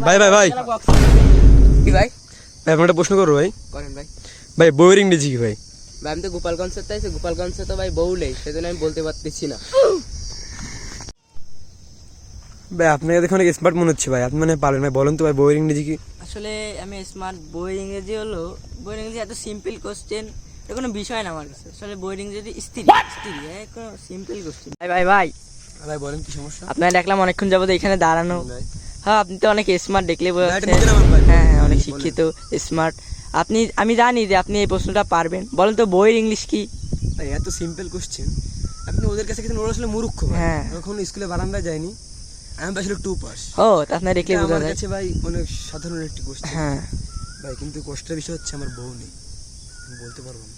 ভাই ভাই ভাই কি ভাই? ভাই আপনার একটা প্রশ্ন করবো ভাই। করেন ভাই। ভাই বউয়ের ইংরেজি কি ভাই? ভাই আমি তো গোপালগঞ্জে তাইছি, গোপালগঞ্জে তো ভাই বউ নেই, সেজন্য আমি বলতে পারতেছি না। ভাই আপনাকে দেখে অনেক স্মার্ট মনে হচ্ছে ভাই, আপনি মানে পারবেন ভাই, বলেন তো ভাই বউয়ের ইংরেজি কি? আসলে আমি স্মার্ট। বইয়ের ইংরেজি হলো, বইয়ের ইংরেজি এত সিম্পল কোশ্চেন, এটা কোনো বিষয় না আমার কাছে। আসলে বইয়ের ইংরেজি স্ত্রী, স্ত্রী কোনো সিম্পল কোশ্চেন। ভাই ভাই ভাই ভাই বলেন কি সমস্যা? আপনার দেখলাম অনেকক্ষণ যাবত এখানে দাঁড়ানো। ভাই হ্যাঁ, আপনি তো অনেক স্মার্ট, দেখলে বোঝা না, এটা যাচ্ছে। নিচে নামান ভাই, হ্যাঁ হ্যাঁ, অনেক বলেন। শিক্ষিত, স্মার্ট আপনি। আমি জানি যে আপনি এই প্রশ্নটা পারবেন। বলেন তো বইয়ের ইংলিশ কি? ভাই এত সিম্পল কোশ্চেন, আপনি ওদের কাছে গেছেন, ওরা আসলে মূর্খ ভাই। হ্যাঁ। এখন স্কুলে বারান্দায় যায়নি, আমি তো আসলে 2 পাস। ও, তা আপনার দেখলে বোঝা আমার যায়। কাছে ভাই অনেক সাধারণ একটি কোশ্চেন হ্যাঁ, ভাই, কিন্তু কষ্টের বিষয় হচ্ছে আমার বউ নেই, আমি বলতে পারবো না।